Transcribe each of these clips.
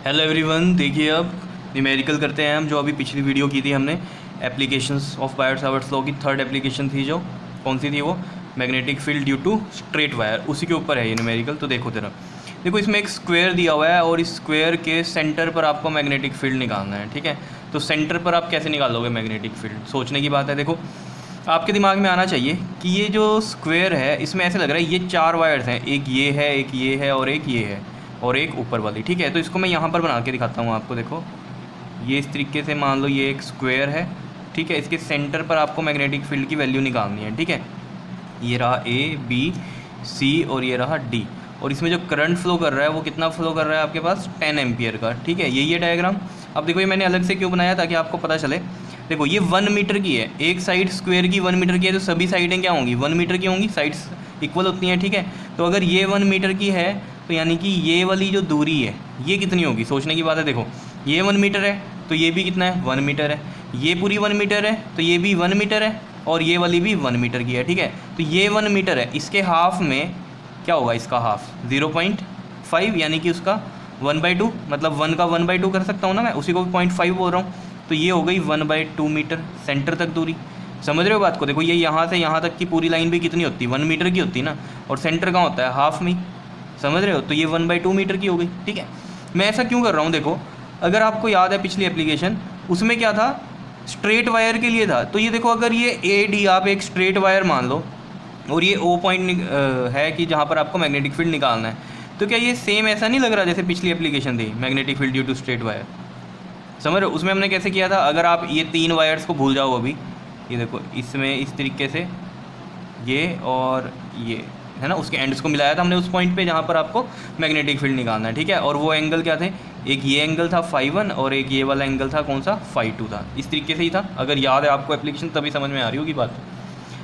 Hello everyone, देखिए अब numerical करते हैं हम। जो अभी पिछली वीडियो की थी हमने applications of Biot Savart's law की, थर्ड एप्लीकेशन थी जो कौन सी थी वो magnetic field due to straight wire, उसी के ऊपर है ये न्यूमेरिकल। तो देखो जरा, देखो इसमें एक स्क्वायर दिया हुआ है और इस स्क्वायर के सेंटर पर आपको मैग्नेटिक फील्ड निकालना है। ठीक है, तो सेंटर पर आप कैसे निकालोगे मैग्नेटिक फील्ड, सोचने की बात है। देखो आपके दिमाग में आना चाहिए कि ये जो स्क्वायर है इसमें ऐसे लग रहा है ये चार वायर्स हैं, एक ये है, एक ये है और एक ये है और एक ऊपर वाली। ठीक है, तो इसको मैं यहाँ पर बना के दिखाता हूँ आपको। देखो ये इस तरीके से मान लो ये एक स्क्वायर है। ठीक है, इसके सेंटर पर आपको मैग्नेटिक फील्ड की वैल्यू निकालनी है। ठीक है, ये रहा ए बी सी और ये रहा डी, और इसमें जो करंट फ्लो कर रहा है वो कितना फ्लो कर रहा है आपके पास 10 एम्पियर का। ठीक है, यही है डायग्राम। अब देखो ये मैंने अलग से क्यों बनाया, ताकि आपको पता चले। देखो ये 1 मीटर की है, एक साइड स्क्वायर की 1 मीटर की है, तो सभी साइडें क्या होंगी 1 मीटर की होंगी, साइड्स इक्वल होती हैं। ठीक है, तो अगर ये 1 मीटर की है तो यानी कि ये वाली जो दूरी है ये कितनी होगी, सोचने की बात है। देखो ये 1 मीटर है तो ये भी कितना है 1 मीटर है, ये पूरी 1 मीटर है तो ये भी 1 मीटर है और ये वाली भी 1 मीटर की है। ठीक है, तो ये 1 मीटर है, इसके हाफ में क्या होगा, इसका हाफ 0.5 यानी कि उसका 1/2, मतलब 1 का 1/2 कर सकता हूँ ना मैं, उसी को 0.5 बोल रहा हूँ। तो ये हो गई 1/2 मीटर सेंटर तक दूरी। समझ रहे हो बात को। देखो ये यहाँ से यहाँ तक की पूरी लाइन भी कितनी होती है 1 मीटर की होती है ना, और सेंटर कहाँ होता है हाफ में। समझ रहे हो, तो ये 1/2 मीटर की हो गई। ठीक है, मैं ऐसा क्यों कर रहा हूँ, देखो अगर आपको याद है पिछली एप्लीकेशन उसमें क्या था, स्ट्रेट वायर के लिए था। तो ये देखो अगर ये ए डी आप एक स्ट्रेट वायर मान लो और ये ओ पॉइंट है कि जहाँ पर आपको मैग्नेटिक फील्ड निकालना है, तो क्या ये सेम ऐसा नहीं लग रहा जैसे पिछली एप्लीकेशन थी magnetic field due to straight wire. समझ रहे हो, उसमें हमने कैसे किया था, अगर आप ये 3 वायर्स को भूल जाओ अभी, ये देखो इसमें इस तरीके से ये और ये है ना, उसके एंड्स को मिलाया था हमने उस पॉइंट पे जहाँ पर आपको मैग्नेटिक फील्ड निकालना है। ठीक है, और वो एंगल क्या थे, एक ये एंगल था φ1 और एक ये वाला एंगल था कौन सा φ2 था। इस तरीके से ही था, अगर याद है आपको एप्लीकेशन तभी समझ में आ रही होगी बात।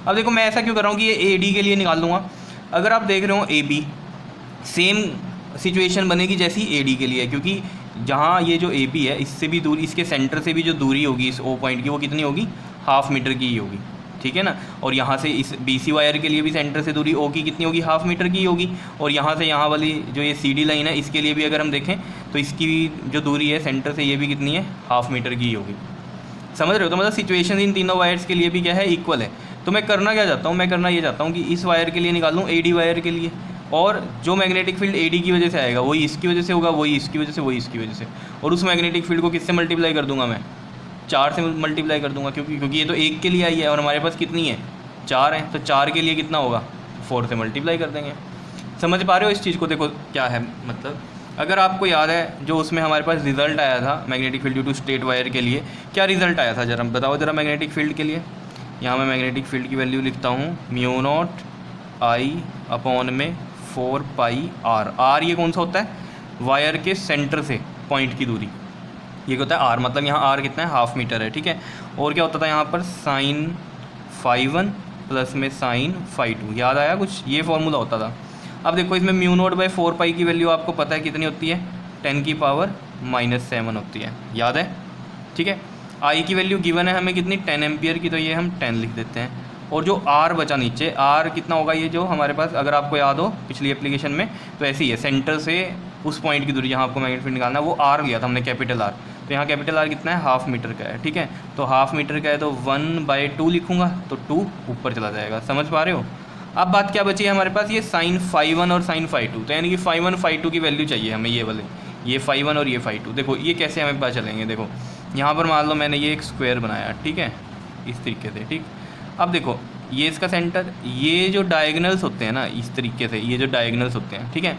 अब देखो मैं ऐसा क्यों कर रहा हूँ कि ये ए डी के लिए निकाल लूँगा। अगर आप देख रहे हो ए बी, सेम सिचुएशन बनेगी जैसी ए डी के लिए, क्योंकि जहाँ ये जो ए बी है इससे भी दूरी, इसके सेंटर से भी जो दूरी होगी इस ओ पॉइंट की वो कितनी होगी, हाफ मीटर की ही होगी। ठीक है ना, और यहाँ से इस बी सी वायर के लिए भी सेंटर से दूरी ओ की कितनी होगी, हाफ मीटर की होगी। और यहाँ से यहाँ वाली जो ये सी डी लाइन है इसके लिए भी अगर हम देखें तो इसकी भी जो दूरी है सेंटर से ये भी कितनी है, हाफ मीटर की ही होगी। समझ रहे हो, तो मतलब सिचुएशन इन तीनों वायर्स के लिए भी क्या है, इक्वल है। तो मैं करना क्या चाहता हूँ, मैं करना ये चाहता हूँ कि इस वायर के लिए निकालूँ ए डी वायर के लिए, और जो मैग्नेटिक फील्ड ए डी की वजह से आएगा वही इसकी वजह से होगा, वही इसकी वजह से, वही इसकी वजह से। और उस मैग्नेटिक फील्ड को किससे मल्टीप्लाई कर दूंगा मैं, 4 से मल्टीप्लाई कर दूंगा, क्योंकि ये तो 1 के लिए आई है और हमारे पास कितनी है 4 है, तो 4 के लिए कितना होगा 4 से मल्टीप्लाई कर देंगे। समझ पा रहे हो इस चीज़ को। देखो क्या है मतलब, अगर आपको याद है जो उसमें हमारे पास रिजल्ट आया था magnetic field due to straight wire के लिए, क्या रिजल्ट आया था जरा बताओ जरा मैग्नेटिक फील्ड के लिए। यहाँ मैं मैग्नेटिक फील्ड की वैल्यू लिखता हूँ μ0I/4πr। आर ये कौन सा होता है, वायर के सेंटर से पॉइंट की दूरी, ये होता है आर, मतलब यहाँ आर कितना है, हाफ मीटर है। ठीक है, और क्या होता था यहाँ पर sin φ1 प्लस में sin φ2, याद आया कुछ, ये फॉर्मूला होता था। अब देखो इसमें μ0/4π की वैल्यू आपको पता है कितनी होती है, 10⁻⁻7 होती है, याद है। ठीक है, आई की वैल्यू गिवन है हमें कितनी 10 एम्पियर की, तो ये हम 10 लिख देते हैं। और जो आर बचा नीचे, आर कितना होगा, ये जो हमारे पास अगर आपको याद हो पिछली एप्लीकेशन में तो ऐसे ही है, सेंटर से उस पॉइंट की दूरी जहाँ आपको मैग्नेटिक फील्ड निकालना है वो आर लिया था हमने, कैपिटल आर। तो यहाँ कैपिटल आर कितना है, हाफ मीटर का है। ठीक है, तो हाफ मीटर का है तो 1/2 लिखूँगा तो 2 ऊपर चला जाएगा। समझ पा रहे हो। अब बात क्या बची है हमारे पास, ये sin φ1 और sin φ2, तो यानी कि φ1 φ2 की वैल्यू चाहिए हमें, ये वाले, ये φ1 और ये φ2। देखो ये कैसे हमें पता चलेंगे, देखो यहाँ पर मान लो मैंने ये एक स्क्वायर बनाया, ठीक है, इस तरीके से। ठीक, अब देखो ये इसका सेंटर, ये जो डायगनल्स होते हैं ना इस तरीके से, ये जो डायगनल्स होते हैं, ठीक है,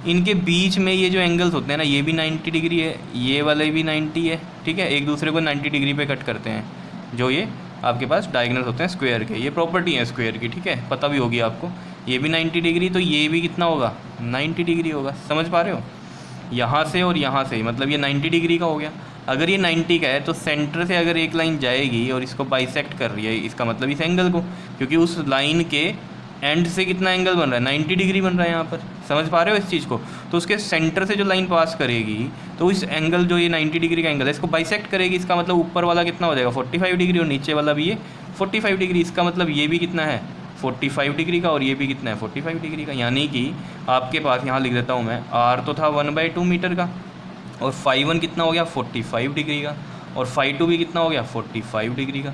इनके बीच में ये जो एंगल्स होते हैं ना, ये भी 90 डिग्री है, ये वाले भी 90 है। ठीक है, एक दूसरे को 90 डिग्री पे कट करते हैं जो ये आपके पास डायगनल्स होते हैं स्क्वायर के, ये प्रॉपर्टी है स्क्वायर की। ठीक है, पता भी होगी आपको, ये भी 90 डिग्री, तो ये भी कितना होगा 90 डिग्री होगा। समझ पा रहे हो, यहाँ से और यहाँ से, मतलब ये 90 डिग्री का हो गया। अगर ये 90 का है तो सेंटर से अगर एक लाइन जाएगी और इसको बाइसेक्ट कर रही है, इसका मतलब इस एंगल को, क्योंकि उस लाइन के एंड से कितना एंगल बन रहा है 90 डिग्री बन रहा है यहाँ पर। समझ पा रहे हो इस चीज़ को। तो उसके सेंटर से जो लाइन पास करेगी तो इस एंगल जो ये 90 डिग्री का एंगल है इसको बाइसेक्ट करेगी। इसका मतलब ऊपर वाला कितना हो जाएगा 45 डिग्री और नीचे वाला भी ये 45 डिग्री। इसका मतलब ये भी कितना है 45 डिग्री का और ये भी कितना है 45 डिग्री का। यानी कि आपके पास यहाँ लिख देता हूँ मैं, आर तो था 1/2 मीटर का, और फाई 1 कितना हो गया 45 डिग्री का, और फाई 2 भी कितना हो गया 45 डिग्री का।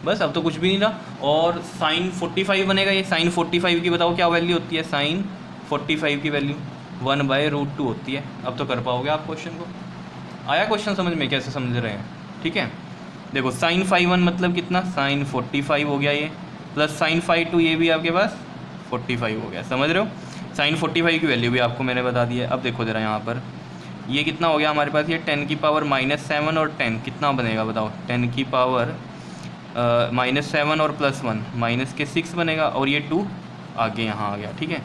बस अब तो कुछ भी नहीं रहा। और साइन 45 बनेगा, ये साइन 45 की बताओ क्या वैल्यू होती है, साइन 45 की वैल्यू 1/√2 होती है। अब तो कर पाओगे आप क्वेश्चन को। आया क्वेश्चन समझ में, कैसे समझ रहे हैं? ठीक है, देखो साइन फाई 1 मतलब कितना, साइन 45 हो गया ये, प्लस साइन फाई 2 ये भी आपके पास 45 हो गया। समझ रहे हो, साइन 45 की वैल्यू भी आपको मैंने बता दी है। अब देखो ज़रा यहाँ पर ये कितना हो गया हमारे पास, ये 10 की पावर -7 और 10 कितना बनेगा बताओ, 10 की पावर -7 और +1 माइनस के 6 बनेगा, और ये 2 आगे यहाँ आ गया। ठीक है,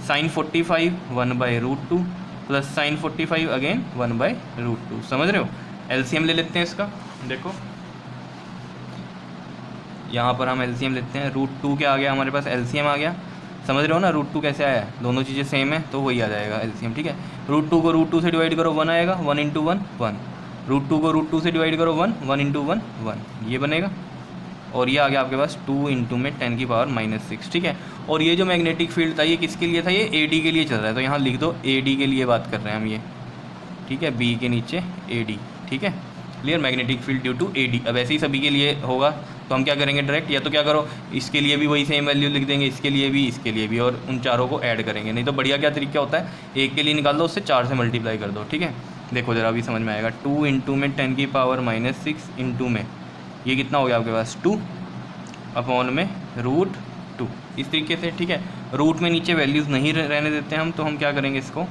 साइन 45 1/√2 प्लस साइन 45 अगेन 1/√2। समझ रहे हो, एलसीएम ले लेते हैं इसका। देखो यहाँ पर हम एलसीएम लेते हैं, √2 क्या आ गया हमारे पास, एलसीएम आ गया। समझ रहे हो ना, √2 कैसे आया है, दोनों चीज़ें सेम है तो वही आ जाएगा एलसीएम। ठीक है, √2 को √2 से डिवाइड करो 1 आएगा, 1 × 1 1, √2 को √2 से डिवाइड करो 1, 1 × 1 1, ये बनेगा। और ये आ गया आपके पास 2 × में 10 की पावर -6। ठीक है, और ये जो मैग्नेटिक फील्ड था ये किसके लिए था, ये एडी के लिए चल रहा है, तो यहाँ लिख दो एडी के लिए बात कर रहे हैं हम ये। ठीक है, बी के नीचे एडी। ठीक है, clear, magnetic field due to AD. अब ऐसे ही सभी के लिए होगा तो हम क्या करेंगे डायरेक्ट, या तो क्या करो इसके लिए भी वही सेम वैल्यू लिख देंगे, इसके लिए भी, और उन चारों को ऐड करेंगे। नहीं तो बढ़िया क्या तरीका होता है, एक के लिए निकाल दो, उससे 4 से मल्टीप्लाई कर दो। ठीक है, देखो ज़रा अभी समझ में आएगा, 2 × में 10 की पावर -6 इंटू में ये कितना हो गया आपके पास 2 अपॉन में √2, इस तरीके से। ठीक है, रूट में नीचे वैल्यूज़ नहीं रहने देते हम, तो हम क्या करेंगे इसको,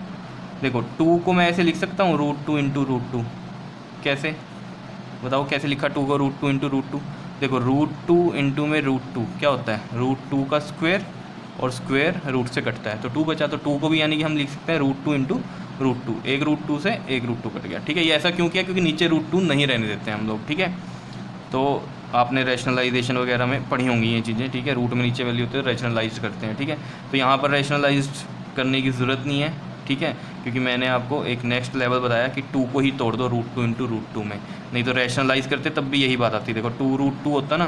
देखो 2 को मैं ऐसे लिख सकता हूँ √2 × √2, कैसे बताओ कैसे लिखा 2 को √2 × √2। देखो √2 × में √2 क्या होता है, √2 का स्क्वायर, और स्क्वायर रूट से कटता है तो 2 बचा, तो 2 को भी यानी कि हम लिख सकते हैं √2 × √2, एक √2 से एक √2 कट गया। ठीक है, ये ऐसा क्यों किया, क्योंकि नीचे √2 नहीं रहने देते हम लोग। ठीक है, तो आपने रैशनलाइजेशन वगैरह में पढ़ी होंगी ये चीज़ें। ठीक है, रूट में नीचे वैल्यू होती है, रैशनलाइज करते हैं। ठीक है, तो यहाँ पर रैशनलाइज करने की ज़रूरत नहीं है। ठीक है, क्योंकि मैंने आपको एक नेक्स्ट लेवल बताया कि 2 को ही तोड़ दो √2 × √2 में, नहीं तो रैशनलाइज करते तब भी यही बात आती। देखो 2 √2 होता ना,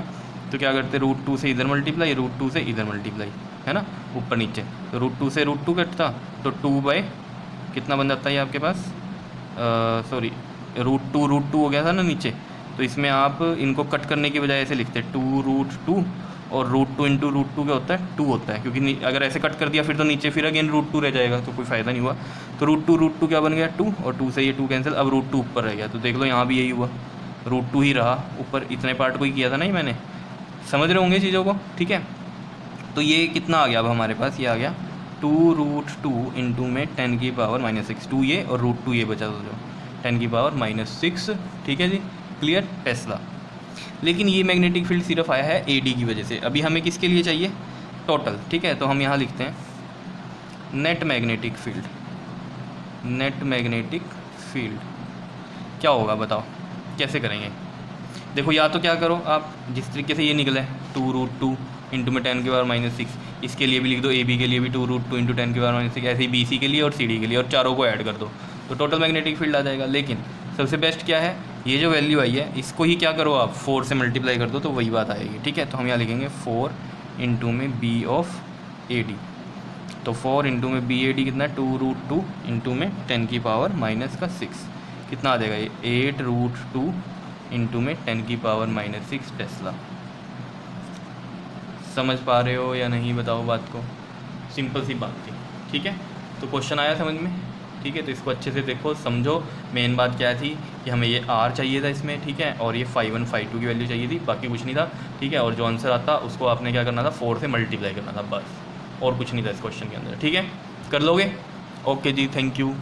तो क्या करते, √2 से इधर मल्टीप्लाई, √2 से इधर मल्टीप्लाई, है ना, ऊपर नीचे, तो √2 से √2 कटता, तो 2 कितना बन जाता है आपके पास, सॉरी √2 हो गया था ना नीचे, तो इसमें आप इनको कट करने की बजाय ऐसे लिखते हैं 2√2, और √2 × √2 क्या होता है 2 होता है, क्योंकि अगर ऐसे कट कर दिया फिर तो नीचे फिर अगेन √2 रह जाएगा, तो कोई फ़ायदा नहीं हुआ। तो √2 क्या बन गया 2, और 2 से ये 2 कैंसिल, अब √2 ऊपर रह गया, तो देख लो यहाँ भी यही हुआ, √2 ही रहा ऊपर, इतने पार्ट को ही किया था ना ही मैंने। समझ रहे होंगे चीज़ों को। ठीक है, तो ये कितना आ गया अब हमारे पास, ये आ गया 2√2 × में 10 की पावर -6, 2 ये और √2 ये बचा, तो जो 10 की पावर -6। ठीक है जी, क्लियर, टेस्ला। लेकिन ये मैग्नेटिक फील्ड सिर्फ आया है एडी की वजह से, अभी हमें किसके लिए चाहिए, टोटल। ठीक है, तो हम यहाँ लिखते हैं net magnetic field. Net magnetic field क्या होगा बताओ, कैसे करेंगे। देखो या तो क्या करो आप, जिस तरीके से ये निकला है 2√2 × में 10 की पावर -6, इसके लिए भी लिख दो, ए बी के लिए भी 2√2 × 10 की पावर -6, ऐसे ही BC के लिए और CD के लिए, और चारों को ऐड कर दो तो टोटल मैग्नेटिक फील्ड आ जाएगा। लेकिन सबसे बेस्ट क्या है, ये जो वैल्यू आई है इसको ही क्या करो आप 4 से मल्टीप्लाई कर दो तो वही बात आएगी। ठीक है, तो हम यहाँ लिखेंगे 4 × में B/AD, तो 4 × में BAD कितना, 2√2 × में 10 की पावर -6, कितना आ जाएगा ये 8√2 × में 10 की पावर -6 टेस्ला। समझ पा रहे हो या नहीं बताओ बात को, सिंपल सी बात थी। ठीक है, तो क्वेश्चन आया समझ में। ठीक है, तो इसको अच्छे से देखो समझो, मेन बात क्या थी कि हमें ये R चाहिए था इसमें। ठीक है, और ये φ1 φ2 की वैल्यू चाहिए थी, बाकी कुछ नहीं था। ठीक है, और जो आंसर आता उसको आपने क्या करना था 4 से मल्टीप्लाई करना था, बस और कुछ नहीं था इस क्वेश्चन के अंदर। ठीक है, कर लोगे, ओके जी, थैंक यू।